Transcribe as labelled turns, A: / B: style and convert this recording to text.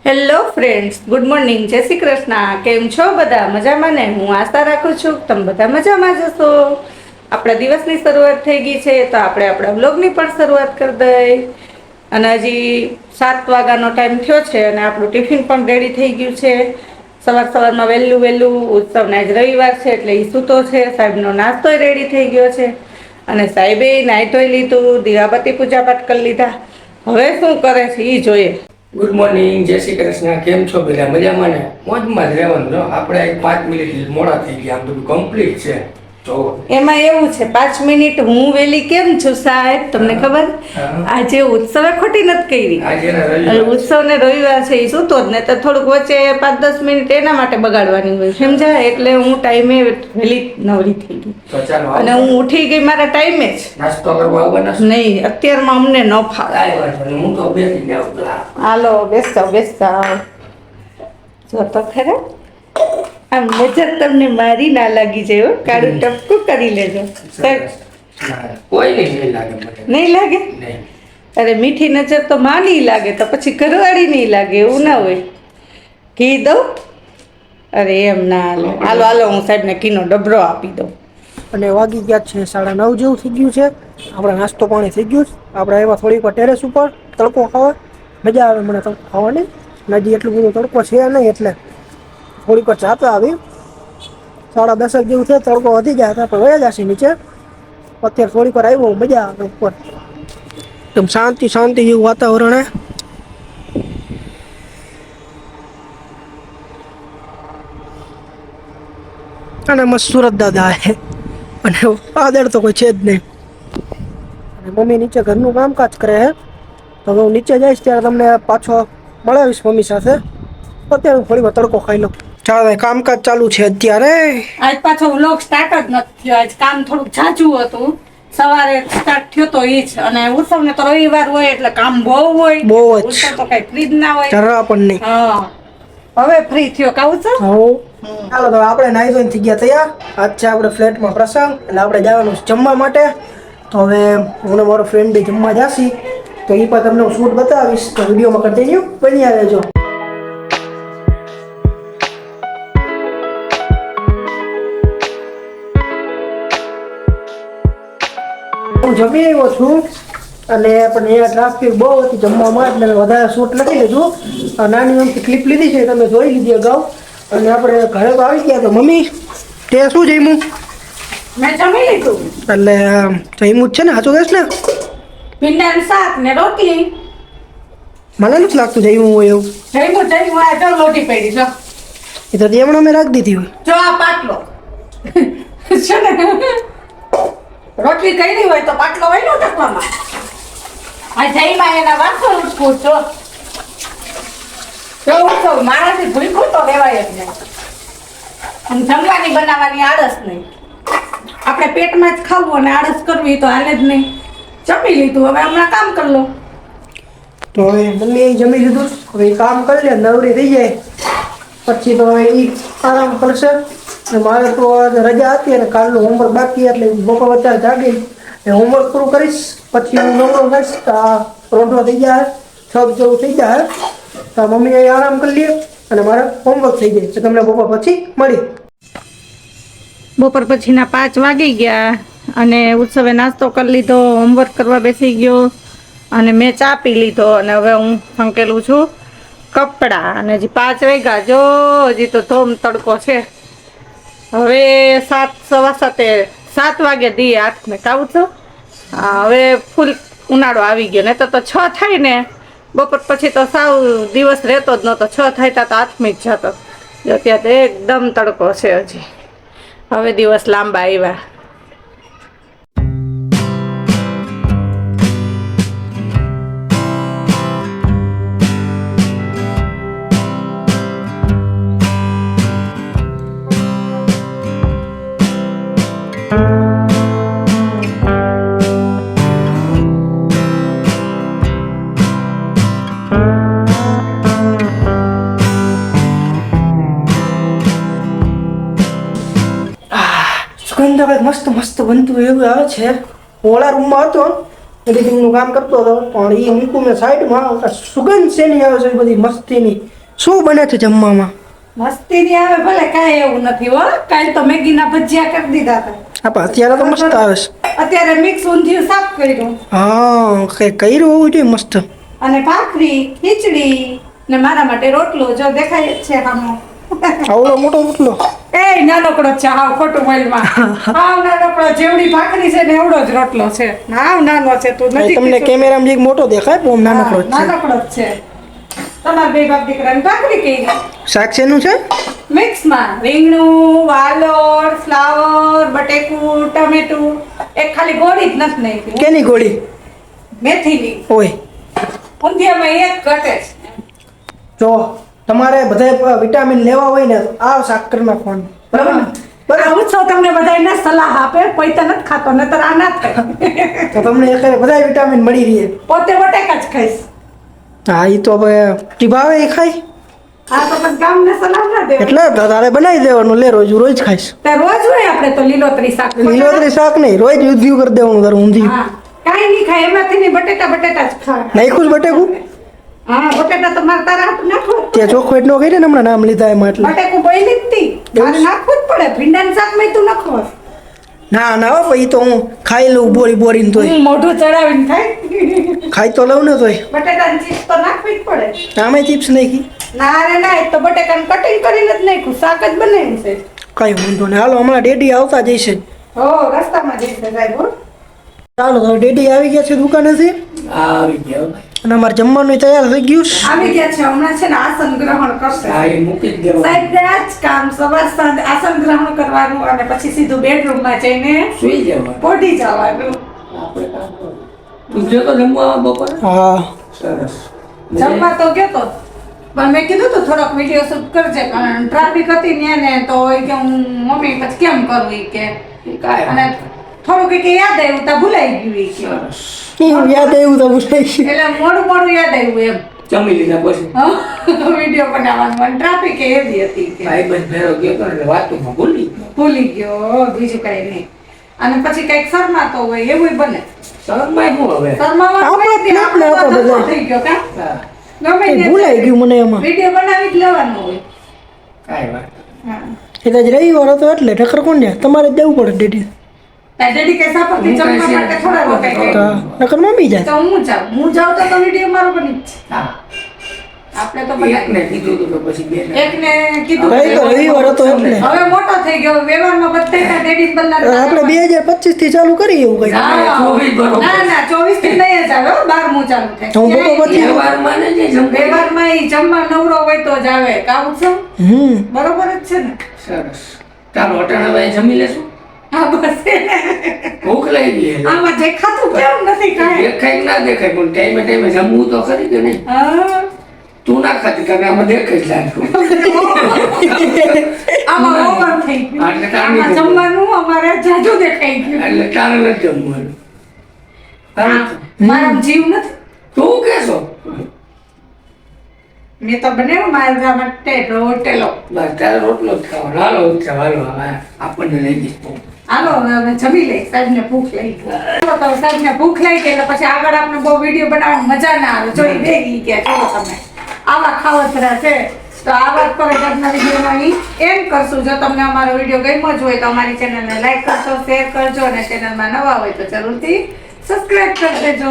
A: Hello friends, good morning, જય શ્રી કૃષ્ણ. કેમ છો બધા? મજામાં ને? હું આશા રાખું છું કે તમે બધા મજામાં જ હશો. આપણા દિવસની શરૂઆત થઈ ગઈ છે તો આપણે આપણા બ્લોગની પણ શરૂઆત કરી દઈએ. અને હજી 7 વાગ્યાનો ટાઈમ થયો છે અને આપણું ટિફિન પણ રેડી થઈ ગયું છે. સવારમાં વહેલું ઉત્સવને આજ રવિવાર છે એટલે એ સૂતો છે. સાહેબનો નાસ્તોય રેડી થઈ ગયો છે અને સાહેબે નાહી ધોઈ લીધું, દીવાબત્તી પૂજાપાઠ કરી લીધા. હવે શું કરે છે એ જોઈએ.
B: ગુડ મોર્નિંગ, જય શ્રી કૃષ્ણ. કેમ છો બધા? મજામાં ને? મોજમાં જ રહેવાનું. જો આપણે 5 મિનિટ મોડા થઈ ગયા, આમ બધું કમ્પ્લીટ છે. જો
A: એમાં એવું છે, 5 મિનિટ હું વેલી કેમ છું સાહેબ? તમને ખબર? આજે ઉત્સવે ખોટી નથી કરી.
B: આજે
A: ઉત્સવ ને રવિવાર છે એ સૂતો જ ને તો થોડુંક વચ્ચે 5-10 મિનિટ એના માટે બગાડવાની હોય, સમજાય? એટલે હું ટાઈમે વેલી નવરી થઈ ગઈ
B: તો ચાલો
A: અને હું ઉઠી ગઈ મારા ટાઈમે જ.
B: નાસ્તો કરવા આવવાના
A: નહીં, અત્યારમાં અમને ન ફાવે.
B: કાંઈ વાંધો નહીં, હું તો બેસી જાઉં.
A: હાલો, બેસતા. જો તો ખરા આમ નજર તમને મારી ના લાગી જાય. કાળું ટપકું કરી લેજો.
B: કોઈ નહીં લાગે મને.
A: નહીં લાગે?
B: નહીં.
A: અરે મીઠી નજર તો માં નહીં લાગે તો પછી ઘરવાળી નહીં લાગે, એવું ના હોય. ઘી દઉં? અરે એમ ના હાલો. હાલો હું સાહેબને ઘીનો ડબરો આપી દઉં.
C: અને વાગી ગયા છે 9:30 જેવું થઈ ગયું છે. આપણે નાસ્તો પાણી થઈ ગયું છે. આપણે એમાં થોડીક વાર ટેરેસ ઉપર તડકો ખાવા મજા આવે. મને તડકો ખાવાની નદી એટલું બધું તડકો છે નહીં એટલે થોડીક વાર ચાપા આવી. 10:30 જેવું છે, તડકો વધી જાય તો આપણે વયા જશે નીચે. અત્યારે થોડીક વાર આવ્યો, મજા આવે ઉપર. એકદમ શાંતિ જેવું વાતાવરણ હે. અને મસ્ત સુરત દાદા હે અને આદર તો કોઈ છે જ નહીં. અને મમ્મી નીચે ઘરનું કામકાજ કરે છે તો હું નીચે જઈશ ત્યારે તમને પાછો મળાવીશ મમ્મી સાથે. અત્યારે હું થોડી વાર તડકો ખાઈ લઉં. ચાલો, કામકાજ ચાલુ છે અત્યારે.
A: આજ પાછો વ્લોગ સ્ટાર્ટ જ નથી થયો. આજ કામ થોડુંક ઝાઝું હતું. સવારે સ્ટાર્ટ થયો તો એ જ. અને ઉત્સવને તો રવિવાર હોય એટલે કામ બહુ હોય.
C: બહુ જ.
A: ઉત્સવ તો કઈ ફ્રી જ ના હોય.
C: જરા પણ નહીં.
A: હા, હવે ફ્રી થયો કાવું છે.
C: ચાલો તો આપણે નાઈ ધોઈને થઈ ગયા તૈયાર. આજ છે આપણે ફ્લેટમાં પ્રસંગ એટલે આપણે જવાનું છે જમવા માટે. તો હવે હું ને મારો ફ્રેન્ડ બી જમવા જાશી તો એ પણ તમને હું શૂટ બતાવીશ. તો વિડીયોમાં કન્ટિન્યુ બન્યા રહેજો. હું જમી આવ્યો છું અને પણ અહીંયા ટ્રાફિક બહુ હતી જમવામાં એટલે મેં વધારે શૂટ નથી લીધું. નાની અમથી ક્લિપ લીધી છે, તમે જોઈ લીધી અગાઉ. અને આપણે ઘરે તો આવી ગયા તો મમ્મી તે શું જમ્યું?
A: મેં જમી લીધું.
C: એટલે જમ્યું જ છે ને? સાચું કહેશ ને?
A: ભીંડાનું શાક ને રોટલી.
C: મને નથી લાગતું જમ્યું હોય એવું.
A: જમ્યું આ જો લોટી પડી જો.
C: એ તો દેવણો મેં રાખી દીધી હોય.
A: જો આ પાટલો છે ને, રોટલી કરી હોય તો પાટલો હોય નો ટકવામાં. આ જઈમાં એના વાસો ઉઠકું છો. જો મારાથી ભૂલકું તો લેવાય જ નહીં. અને જમવાની બનાવવાની આળસ નહીં. આપણે પેટમાં જ ખાવું અને આળસ કરવી તો હાલે જ નહીં. જમી લીધું, હવે હમણાં કામ કરી લો.
C: તો હવે મમ્મી જમી લીધું, હવે કામ કરી લે, નવરી થઈ જાય પછી તો હવે એ આરામ કરશે. અને મારે તો રજા હતી અને કાલનું હોમવર્ક બાકી એટલે બપોર અત્યારે જાગી હોમવર્ક પૂરું કરીશ. પછી હું નવરો થઈશ તો આ રોંઢો થઈ જાય, 6 જેવું થઈ જાય તો મમ્મી આરામ કરી લે અને મારે હોમવર્ક થઈ જાય. તો તમને બપોર પછી મળી.
A: બપોર પછીના 5 વાગી ગયા અને ઉત્સવે નાસ્તો કરી લીધો, હોમવર્ક કરવા બેસી ગયો અને મેં ચા પી લીધો. અને હવે હું ફંકેલું છું કપડાં. અને હજી 5 વાગ્યા, જો હજી તો ધોમ તડકો છે. હવે 7 વાગે દી 8 ને કાવું છું. હવે ફૂલ ઉનાળો આવી ગયો. નહીં તો 6 થાય ને બપોર પછી તો સાવ દિવસ રહેતો જ નહોતો. 6 થાય તો આથમી જ જતો. અત્યારે તો એકદમ તડકો છે. હજી હવે દિવસ લાંબા આવ્યા.
C: સુગંધ હવે મસ્ત બનતું એવું આવે છે. ઓલા રૂમમાં હતો એડિટિંગનું કામ કરતો હતો પણ એ મૂકું મેં સાઈડમાં. સુગંધ શેની આવે છે એ બધી મસ્તીની શું બને છે જમવામાં?
A: મસ્તી ની આવે ભલે કાંઈ એવું નથી હો. કાલ તો મેગીના ભજીયા કરી દીધા હતા.
C: આપા અત્યારે તો મસ્ત આવે છે.
A: અત્યારે મિક્સ ઊંધિયું શાક કર્યું
C: હા કઈ કર્યું હોવું જોઈએ મસ્ત.
A: અને ભાખરી ખીચડી ને મારા માટે રોટલો જો દેખાય જ છે આમાં.
C: આવડો મોટો રોટલો.
A: એ નાનકડો છે હાવ ખોટું મોલમાં. હાવ નાનકડો જેવડી ભાખરી છે ને એવડો જ રોટલો છે. હાવ નાનો છે તું નથી
C: તમને કેમેરામાં એક મોટો દેખાય પણ નાનકડો જ છે.
A: નાનકડો જ છે. તમારા બે બાપ દીકરાની ભાખરી કેવી
C: શાક શેનું છે?
A: મિક્સમાં રીંગણું વાલોર ફ્લાવર બટેકું ટમેટું એક ખાલી ગોળી જ નથી નાખી
C: કેની ગોળી?
A: મેથીની.
C: ઓય
A: ઊંધિયામાં એક ઘટે છે.
C: જો તમારે બધા વિટામિન લેવા હોય ને તો આ શાક કરી નાખવાનું બરાબર ને?
A: બરાબર ઉત્સવ તમને બધાને સલાહ આપે કોઈ તો નથી ખાતો નતર આ ના થાય.
C: તો તમને એક બધા વિટામિન મળી રહે.
A: પોતે બટેકા જ ખાઈશ.
C: હા એ તો હવે ટીભાવે એ ખાય
A: આ તો પછી ગામને સલાહ ના દે
C: એટલે તારે બનાવી દેવાનું લે રોજ રોજ ખાઈશ.
A: તે રોજ હોય આપણે તો લીલોતરી શાક
C: લીલોતરી શાક નહીં રોજ ઊંધિયું કરી દેવાનું તારું ઊંધિયું.
A: હા કાંઈ નહીં ખાય એમાંથી નહીં બટેટા જ ખાય.
C: નાખ્યું જ બટેકું?
A: હા બટેટા તો મારે તારા હાથ નાખવું જ
C: તે ચોખવટ નો કરી ને હમણાં નામ લીધા એમાં એટલે.
A: બટેકું બોઈલી જ તી મારે નાખવું જ પડે ભીંડાનું શાક મેં તું નાખો
C: ના ના હો ભાઈ તો હું ખાઈ લઉં બોરીને તોય
A: મોઢું ચડાવીને ખાય
C: ખાઈ તો લઉં ને તોય.
A: બટેટાની ચીપ્સ તો નાખવી જ પડે.
C: આમે ચિપ્સ નાખી
A: ના રે ના એ તો બટેટાનું કટિંગ કરીને જ નાખ્યું શાક જ બનાવ્યું છે.
C: કઈ વાંધો નહીં હાલો હમણાં ડેડી આવતા જઈશે.
A: હો રસ્તામાં જઈશે સાહેબ હો.
C: ચાલો તો ડેડી આવી ગયા છે દુકાનેથી
B: આવી ગયો
C: અને અમારે જમવાનું તૈયાર થઈ ગયું છે.
A: આવી ગયા છે હમણાં છે ને આસન ગ્રહણ કરશે
B: હા એ મૂકી જ દેવાનું.
A: સાહેબ આ જ કામ સવાર સાંજ આસન ગ્રહણ કરવાનું અને પછી સીધું બેડરૂમમાં જઈને
B: સુઈ જવાનું.
A: પોઢી જવાનું.
B: આપણે કામ કરવું. તું ગયો તો જમવા બપોરે?
C: હા
B: સરસ.
A: જમવા તો ગયો તો પણ મેં કીધું તો થોડોક વિડીયો શૂટ કરજે કારણ ટ્રાફિક હતી ને એને તો એ કે હું મમ્મી પછી કેમ કરું ઈ કે
B: કાંઈ
A: અને થોડુંક કે યાદ આવ્યું તો ભૂલાઈ ગયું ઈ કે
B: સરસ.
C: એવું યાદ આવ્યું તો પૂછાય છે.
A: એટલે મોડું યાદ આવ્યું એમ
B: જમી લીધા પછી
A: વિડીયો બનાવવાનું અને ટ્રાફિક એવી હતી કે
B: ભાઈબંધ ભેરો ગયો તો એટલે વાતોમાં ભૂલી ગયો.
A: ભૂલી ગયો બીજું કઈ નહીં અને પછી કઈક શરમાતો હોય એવું બને
B: શરમાય હું હવે?
C: આપણે ફ્લેટ ને આપણે બધા.
A: થઈ ગયો કા
B: હા,
A: ગમે
C: એ ભૂલાઈ ગયું મને એમાં.
A: વિડીયો બનાવી જ લેવાનો હોય
B: કાંઈ વાત.
A: હા
C: એટલે જ રવિવાર હતો એટલે ઠક્કર કોણ જાય તમારે જ દેવું પડે ડેડી.
A: તાર ડેડી કઈ સાપરથી
B: હું
A: જમવા
B: કઈ
A: માટે થોડા લોકો કઈ
C: તો નકર મમ્મી જાય.
A: તો હું જાઉં તો વિડીયો મારો બની જ છે.
B: હા,
A: આપણે તો બનાવી
B: એકને કીધું હતું તો પછી બેને.
A: એકને કીધું
C: ભાઈ તો રવિવાર હતો એટલે.
A: હવે મોટો થઈ ગયો વ્યવહારમાં બધા ડેડી
C: આપણે 2025 થી ચાલુ કરીએ એવું કઈ.
B: ના, 24 બરોબર.
A: ના 24 થી નહીં જ આવે 12મું ચાલુ
C: હું
A: થાય
C: બપોર પછી-
B: તહેવારમાં ને જે જમવા.
A: વ્યવહારમાં ઈ જમવા નવરો હોય તો જ આવે કાવું છે બરોબર જ છે ને
B: સરસ. ચાલો અટાણા ભાઈ જમી લેશું.
A: હા બસ
B: ભૂખ લાગી ગઈ છે.
A: આમાં દેખાતું કેમ નથી કાંઈ
B: દેખાય કે ના દેખાય પણ ટાઈમે ટાઈમે જમવું તો ખરી કે નહીં?
A: હા
B: તું ના ખાતી કારણ કે આમાં દેખાય જ લાગતું.
A: આમાં ઓવર થઈ ગયું
B: આટલે કામ
A: આમાં
B: નહીં
A: જમવાનું અમારે જાજુ દેખાઈ ગયું
B: એટલે તારે નથી જમવાનું. તારે
A: મારો જીવ નથી
B: તું કેશો
A: મેં તો બનાવ્યો મારા માટે રોટેલો
B: બસ તારે રોટલો જ ખાવાનો. હાલો ઉઠા હાલો હવે આપણને લઈ જઈશ બહુ.
A: હાલો હવે અમે જમી લઈ સાહેબને ભૂખ લાગી ચાલો તો સાહેબને ભૂખ લાગી ગઈ એટલે પછી આગળ આપણે બહુ વિડીયો બનાવવાની મજા ના આવે જોઈ બેગી ગયા ચલો તમે આવા ખાવતરા છે તો આ વાત પર આજના વિડીયોનો અહીં એન્ડ કરશું. જો તમને અમારો વિડીયો ગમ્યો જ હોય તો અમારી ચેનલને લાઈક કરજો શેર કરજો અને ચેનલમાં નવા હોય તો જરૂરથી સબસ્ક્રાઇબ કરી દેજો.